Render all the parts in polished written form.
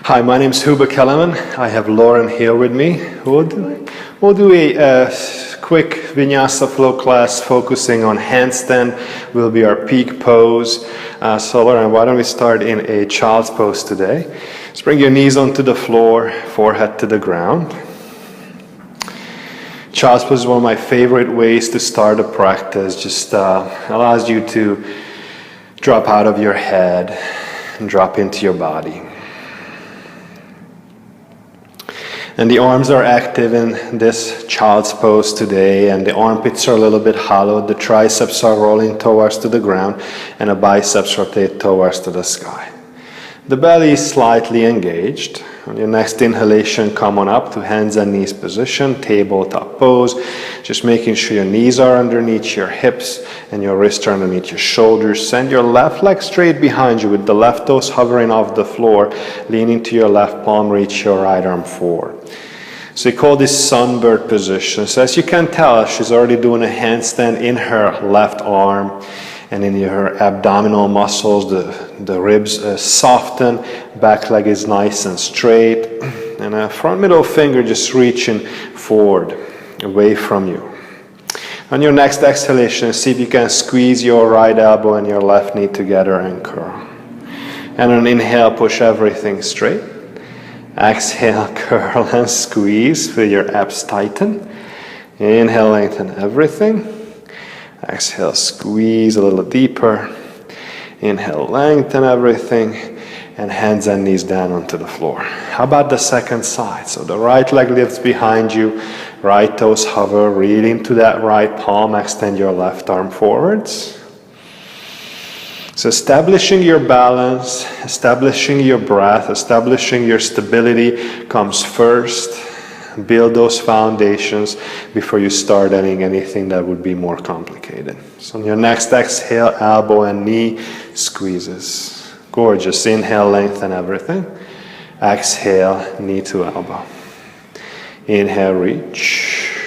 Hi, my name is Huba Kellerman. I have Lauren here with me. We'll do a quick vinyasa flow class focusing on handstand. Will be our peak pose. So Lauren, why don't we start in a child's pose today? Just bring your knees onto the floor, forehead to the ground. Child's pose is one of my favorite ways to start a practice. Just allows you to drop out of your head and drop into your body. And the arms are active in this child's pose today, and the armpits are a little bit hollowed, the triceps are rolling towards to the ground, and the biceps rotate towards to the sky. The belly is slightly engaged. On your next inhalation, come on up to hands and knees position, tabletop pose. Just making sure your knees are underneath your hips and your wrists are underneath your shoulders. Send your left leg straight behind you with the left toes hovering off the floor, leaning to your left palm, reach your right arm forward. So we call this sunbird position. So as you can tell, she's already doing a handstand in her left arm. And in her abdominal muscles, the ribs soften, back leg is nice and straight, and a front middle finger just reaching forward, away from you. On your next exhalation, see if you can squeeze your right elbow and your left knee together and curl. And on inhale, push everything straight. Exhale, curl and squeeze, feel your abs tighten. Inhale, lengthen everything. Exhale, squeeze a little deeper. Inhale, lengthen everything. And hands and knees down onto the floor. How about the second side? So the right leg lifts behind you. Right toes hover, really into that right palm. Extend your left arm forwards. So establishing your balance, establishing your breath, establishing your stability comes first. Build those foundations before you start adding anything that would be more complicated. So on your next exhale, elbow and knee squeezes. Gorgeous. Inhale, lengthen everything. Exhale, knee to elbow. Inhale, reach.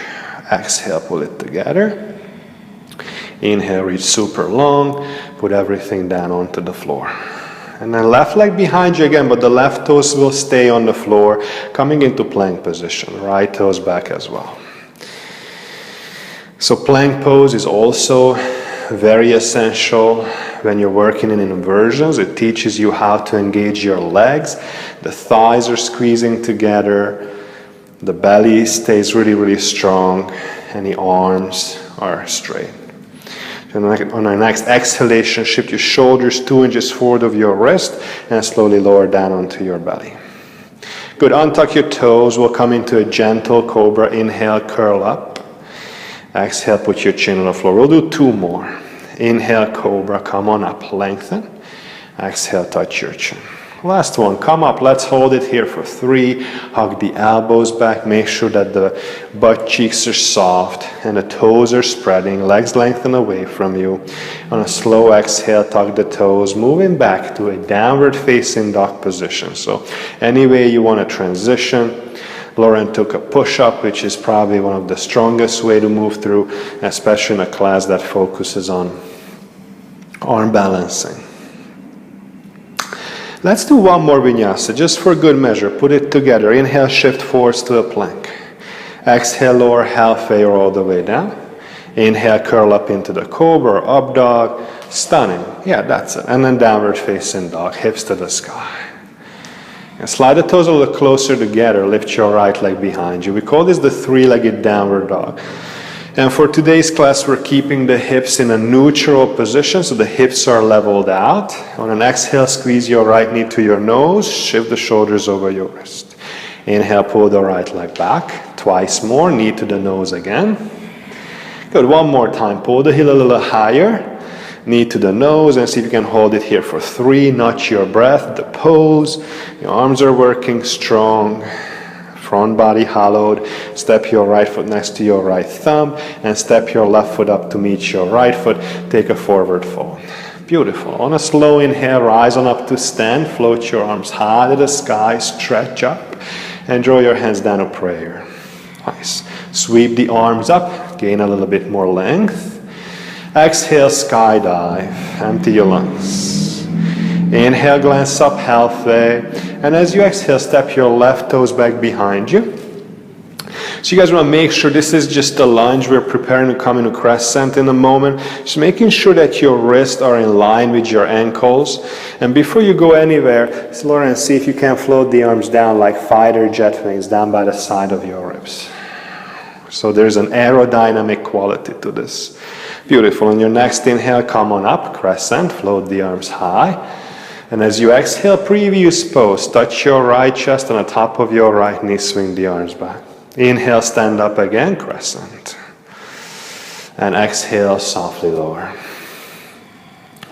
Exhale, pull it together. Inhale, reach super long. Put everything down onto the floor. And then left leg behind you again, but the left toes will stay on the floor, coming into plank position. Right toes back as well. So plank pose is also very essential when you're working in inversions. It teaches you how to engage your legs. The thighs are squeezing together. The belly stays really, really strong. And the arms are straight. On our next exhalation, shift your shoulders 2 inches forward of your wrist and slowly lower down onto your belly. Good, untuck your toes. We'll come into a gentle cobra. Inhale, curl up. Exhale, put your chin on the floor. We'll do 2 more. Inhale, cobra, come on up, lengthen. Exhale, touch your chin. Last one, come up, let's hold it here for 3. Hug the elbows back, make sure that the butt cheeks are soft and the toes are spreading, legs lengthen away from you. On a slow exhale, tuck the toes, moving back to a downward facing dog position. So any way you want to transition. Lauren took a push-up, which is probably one of the strongest way to move through, especially in a class that focuses on arm balancing. Let's do one more vinyasa, just for good measure. Put it together. Inhale, shift forwards to a plank. Exhale, lower halfway or all the way down. Inhale, curl up into the cobra or up dog. Stunning. Yeah, that's it. And then downward facing dog, hips to the sky. And slide the toes a little closer together. Lift your right leg behind you. We call this the 3-legged downward dog. And for today's class, we're keeping the hips in a neutral position, so the hips are leveled out. On an exhale, squeeze your right knee to your nose, shift the shoulders over your wrist. Inhale, pull the right leg back. Twice more, knee to the nose again. Good, one more time. Pull the heel a little higher, knee to the nose, and see if you can hold it here for 3. Notch your breath, the pose. Your arms are working strong. Front body hollowed. Step your right foot next to your right thumb and step your left foot up to meet your right foot. Take a forward fold. Beautiful. On a slow inhale, rise on up to stand. Float your arms high to the sky. Stretch up and draw your hands down to prayer. Nice. Sweep the arms up. Gain a little bit more length. Exhale, skydive. Empty your lungs. Inhale, glance up halfway, And as you exhale, step your left toes back behind you. So you guys want to make sure this is just a lunge. We're preparing to come into crescent in a moment. Just making sure that your wrists are in line with your ankles. And before you go anywhere, slow and see if you can float the arms down like fighter jet wings down by the side of your ribs. So there's an aerodynamic quality to this. Beautiful. On your next inhale, come on up, crescent, float the arms high. And as you exhale, previous pose, touch your right chest on the top of your right knee, swing the arms back. Inhale, stand up again, crescent. And exhale, softly lower.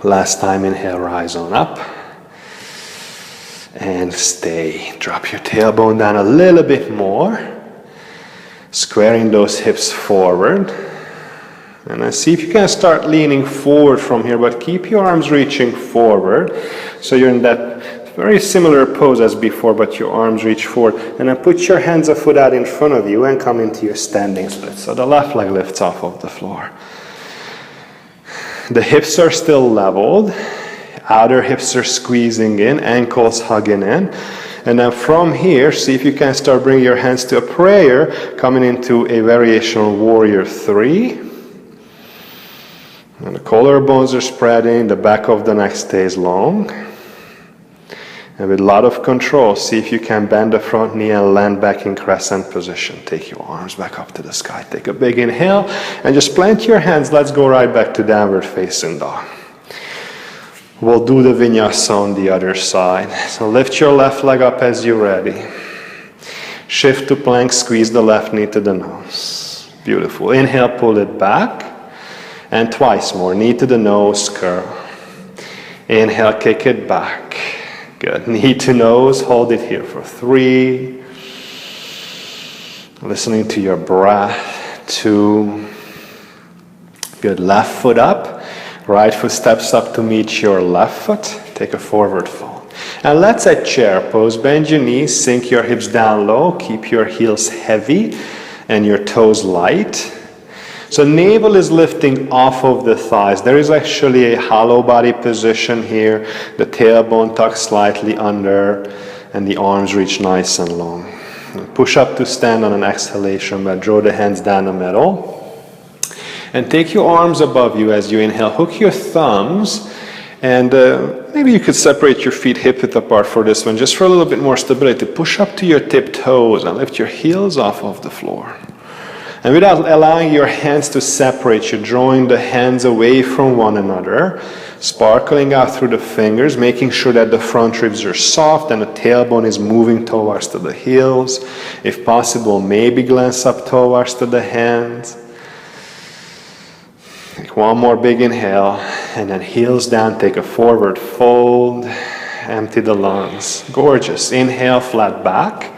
Last time, inhale, rise on up. And stay. Drop your tailbone down a little bit more. Squaring those hips forward. And then see if you can start leaning forward from here, but keep your arms reaching forward. So you're in that very similar pose as before, but your arms reach forward. And then put your hands a foot out in front of you and come into your standing split. So the left leg lifts off of the floor. The hips are still leveled. Outer hips are squeezing in, ankles hugging in. And then from here, see if you can start bringing your hands to a prayer, coming into a variation of warrior 3. And the collarbones are spreading, the back of the neck stays long. And with a lot of control, see if you can bend the front knee and land back in crescent position. Take your arms back up to the sky. Take a big inhale and just plant your hands. Let's go right back to downward facing dog. We'll do the vinyasa on the other side. So lift your left leg up as you're ready. Shift to plank, squeeze the left knee to the nose. Beautiful. Inhale, pull it back. And twice more, knee to the nose, curl. Inhale, kick it back. Good. Knee to nose, hold it here for 3. Listening to your breath. 2. Good. Left foot up. Right foot steps up to meet your left foot. Take a forward fold. And let's at chair pose. Bend your knees, sink your hips down low. Keep your heels heavy and your toes light. So navel is lifting off of the thighs. There is actually a hollow body position here. The tailbone tucks slightly under and the arms reach nice and long. Push up to stand on an exhalation, but draw the hands down the middle. And take your arms above you as you inhale. Hook your thumbs and maybe you could separate your feet hip width apart for this one, just for a little bit more stability. Push up to your tip toes and lift your heels off of the floor. And without allowing your hands to separate, you're drawing the hands away from one another, sparkling out through the fingers, making sure that the front ribs are soft and the tailbone is moving towards to the heels. If possible, maybe glance up towards to the hands. Take one more big inhale, and then heels down, take a forward fold, empty the lungs. Gorgeous. Inhale, flat back.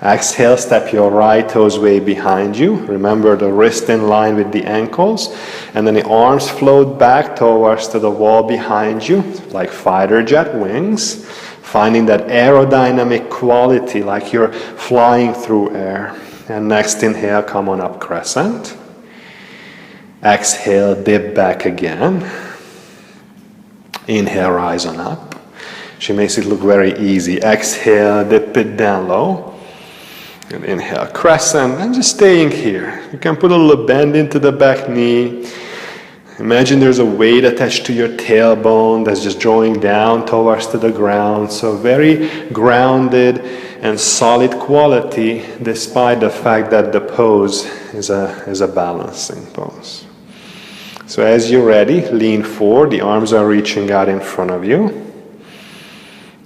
Exhale, step your right toes way behind you. Remember the wrist in line with the ankles. And then the arms float back towards to the wall behind you, like fighter jet wings. Finding that aerodynamic quality, like you're flying through air. And next inhale, come on up, crescent. Exhale, dip back again. Inhale, rise on up. She makes it look very easy. Exhale, dip it down low. And inhale, crescent, and just staying here. You can put a little bend into the back knee. Imagine there's a weight attached to your tailbone that's just drawing down towards to the ground. So very grounded and solid quality, despite the fact that the pose is a balancing pose. So as you're ready, lean forward. The arms are reaching out in front of you.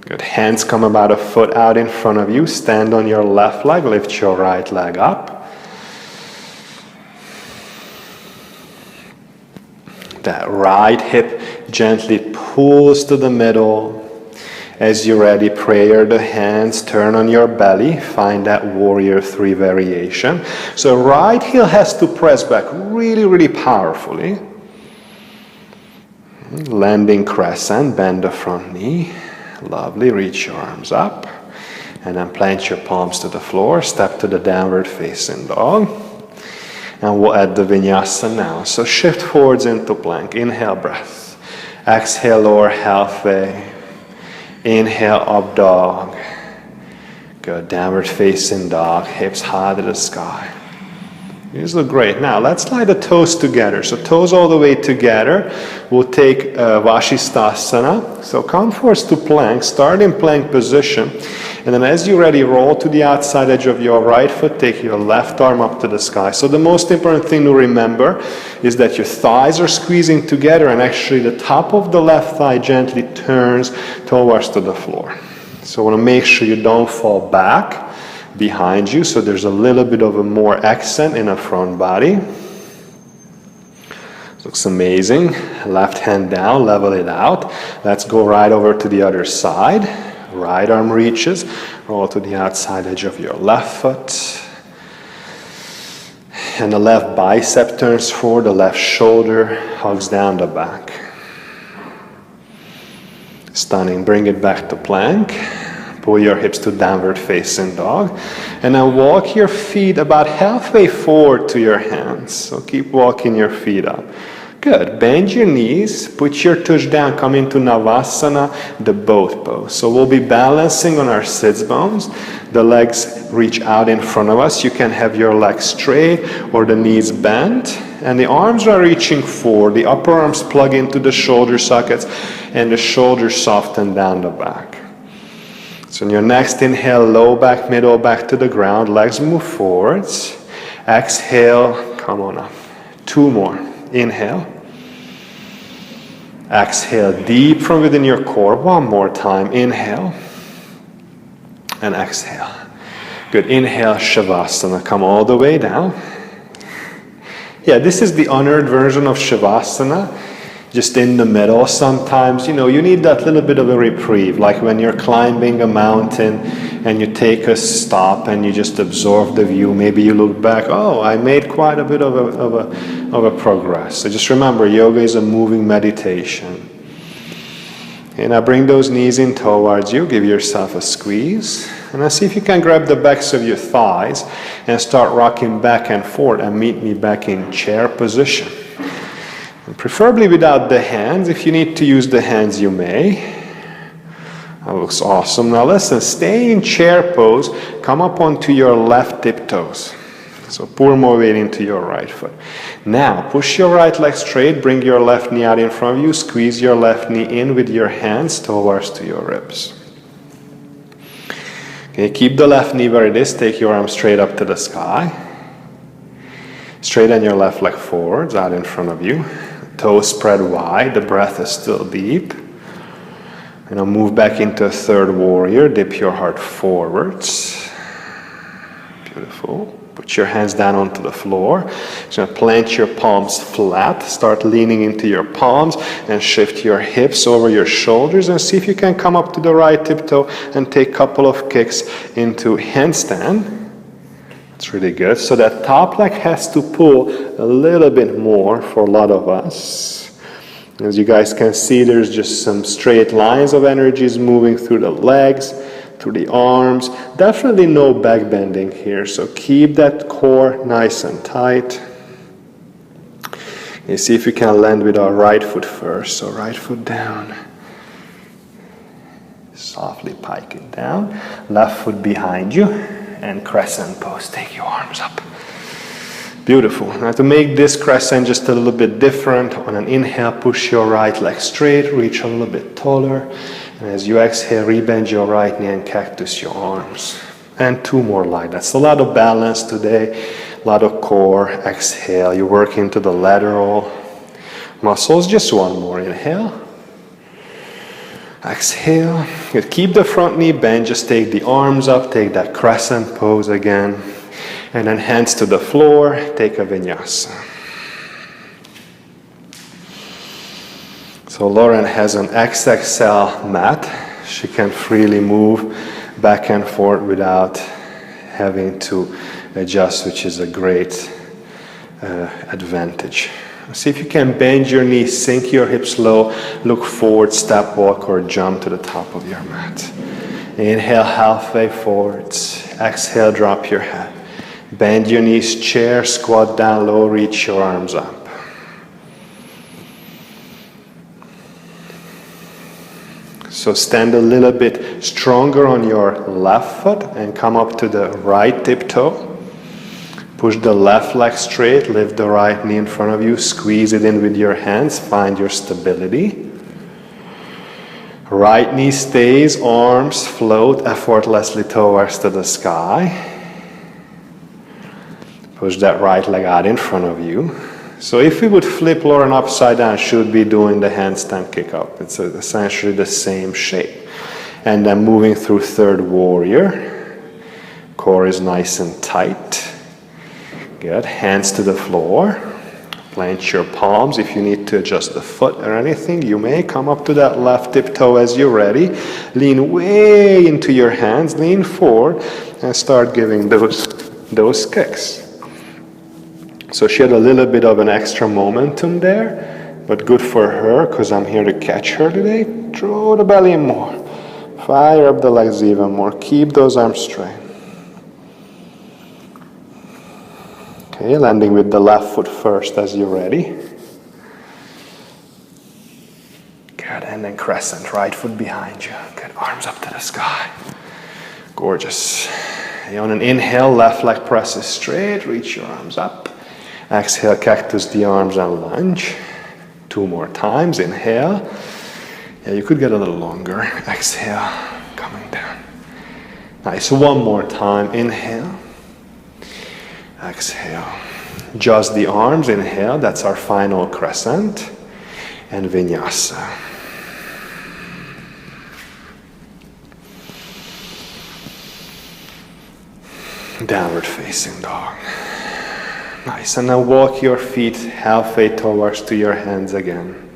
Good. Hands come about a foot out in front of you. Stand on your left leg. Lift your right leg up. That right hip gently pulls to the middle. As you're ready, prayer the hands. Turn on your belly. Find that warrior 3 variation. So right heel has to press back really, really powerfully. Landing crescent. Bend the front knee. Lovely, reach your arms up and then plant your palms to the floor, step to the downward facing dog, and we'll add the vinyasa now. So shift forwards into plank, inhale breath, exhale lower halfway, inhale up dog, Good. Downward facing dog, hips high to the sky. These look great. Now let's slide the toes together. So toes all the way together. We'll take Vashisthasana. So come first to plank. Start in plank position. And then as you're ready, roll to the outside edge of your right foot. Take your left arm up to the sky. So the most important thing to remember is that your thighs are squeezing together and actually the top of the left thigh gently turns towards to the floor. So I want to make sure you don't fall back behind you, so there's a little bit of a more accent in the front body. Looks amazing. Left hand down, level it out. Let's go right over to the other side. Right arm reaches, roll to the outside edge of your left foot. And the left bicep turns forward, the left shoulder hugs down the back. Stunning. Bring it back to plank. Pull your hips to downward facing dog. And then walk your feet about halfway forward to your hands. So keep walking your feet up. Good. Bend your knees. Put your tush down. Come into Navasana, the boat pose. So we'll be balancing on our sits bones. The legs reach out in front of us. You can have your legs straight or the knees bent. And the arms are reaching forward. The upper arms plug into the shoulder sockets and the shoulders soften down the back. So in your next inhale, low back, middle back to the ground. Legs move forwards. Exhale, come on up. 2 more. Inhale. Exhale deep from within your core. 1 more time. Inhale. And exhale. Good. Inhale, Shavasana. Come all the way down. Yeah, this is the honored version of Shavasana. Just in the middle. Sometimes, you need that little bit of a reprieve, like when you're climbing a mountain and you take a stop and you just absorb the view. Maybe you look back, oh, I made quite a bit of a progress. So just remember, yoga is a moving meditation. And now bring those knees in towards you. Give yourself a squeeze. And now see if you can grab the backs of your thighs and start rocking back and forth and meet me back in chair position. And preferably without the hands. If you need to use the hands, you may. That looks awesome. Now listen, stay in chair pose. Come up onto your left tiptoes. So pour more weight into your right foot. Now push your right leg straight. Bring your left knee out in front of you. Squeeze your left knee in with your hands towards to your ribs. Okay, keep the left knee where it is. Take your arm straight up to the sky. Straighten your left leg forwards out in front of you. Toes spread wide. The breath is still deep. And I'll move back into a third warrior. Dip your heart forwards. Beautiful. Put your hands down onto the floor. So plant your palms flat. Start leaning into your palms and shift your hips over your shoulders and see if you can come up to the right tiptoe and take a couple of kicks into handstand. It's really good. So that top leg has to pull a little bit more for a lot of us. As you guys can see, there's just some straight lines of energies moving through the legs, through the arms. Definitely no back bending here. So keep that core nice and tight. You see if you can land with our right foot first. So right foot down. Softly pike it down. Left foot behind you. And crescent pose. Take your arms up. Beautiful. Now to make this crescent just a little bit different, on an inhale, push your right leg straight, reach a little bit taller. And as you exhale, rebend your right knee and cactus your arms. And 2 more like that. So a lot of balance today, a lot of core. Exhale, you work into the lateral muscles. Just 1 more. Inhale. Exhale. Keep the front knee bent. Just take the arms up. Take that crescent pose again. And then hands to the floor. Take a vinyasa. So Lauren has an XXL mat. She can freely move back and forth without having to adjust, which is a great advantage. See if you can bend your knees, sink your hips low, look forward, step walk or jump to the top of your mat. Inhale halfway forwards. Exhale, drop your head. Bend your knees, chair, squat down low, reach your arms up. So stand a little bit stronger on your left foot and come up to the right tiptoe. Push the left leg straight, lift the right knee in front of you, squeeze it in with your hands, find your stability. Right knee stays, arms float effortlessly towards to the sky. Push that right leg out in front of you. So if we would flip Lauren upside down, should be doing the handstand kick up. It's essentially the same shape. And then moving through third warrior. Core is nice and tight. Good. Hands to the floor. Plant your palms. If you need to adjust the foot or anything, you may come up to that left tiptoe as you're ready. Lean way into your hands. Lean forward and start giving those kicks. So she had a little bit of an extra momentum there, but good for her because I'm here to catch her today. Throw the belly in more. Fire up the legs even more. Keep those arms straight. Okay, landing with the left foot first as you're ready. Good, and then crescent, right foot behind you. Good, arms up to the sky. Gorgeous. And on an inhale, left leg presses straight, reach your arms up. Exhale, cactus the arms and lunge. 2 more times, inhale. Yeah, you could get a little longer. Exhale, coming down. Nice, 1 more time, inhale. Exhale. Just the arms, inhale, that's our final crescent. And vinyasa. Downward facing dog. Nice, and now walk your feet halfway towards to your hands again.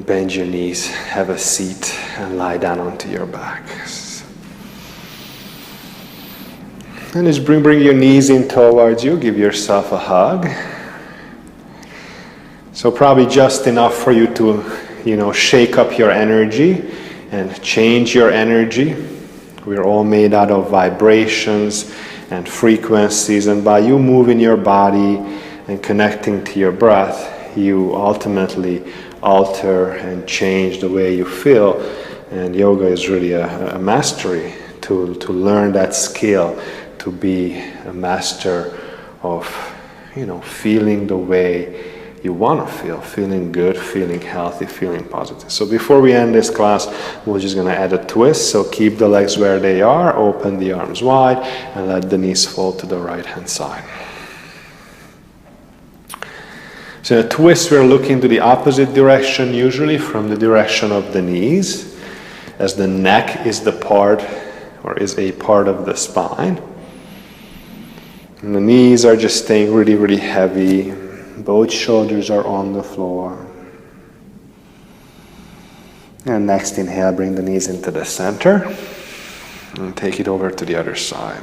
Bend your knees, have a seat, and lie down onto your back. And just bring your knees in towards you, give yourself a hug. So probably just enough for you to, shake up your energy and change your energy. We're all made out of vibrations and frequencies, and by you moving your body and connecting to your breath, you ultimately alter and change the way you feel. And yoga is really a mastery to learn that skill, to be a master of, feeling the way you want to feel, feeling good, feeling healthy, feeling positive. So before we end this class, we're just going to add a twist. So keep the legs where they are, open the arms wide, and let the knees fall to the right hand side. So in a twist, we're looking to the opposite direction, usually from the direction of the knees, as the neck is is a part of the spine. And the knees are just staying really, really heavy. Both shoulders are on the floor. And next inhale, bring the knees into the center and take it over to the other side.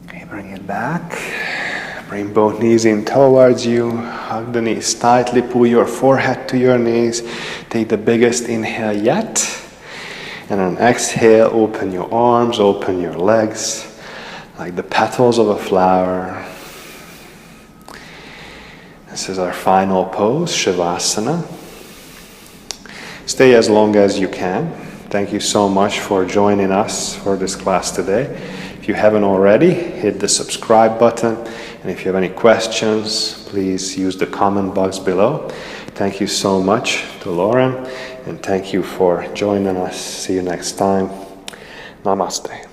Okay, bring it back. Bring both knees in towards you. Hug the knees tightly. Pull your forehead to your knees. Take the biggest inhale yet. And on exhale, open your arms, open your legs, like the petals of a flower. This is our final pose, Shavasana. Stay as long as you can. Thank you so much for joining us for this class today. If you haven't already, hit the subscribe button. And if you have any questions, please use the comment box below. Thank you so much to Lauren, and thank you for joining us. See you next time. Namaste.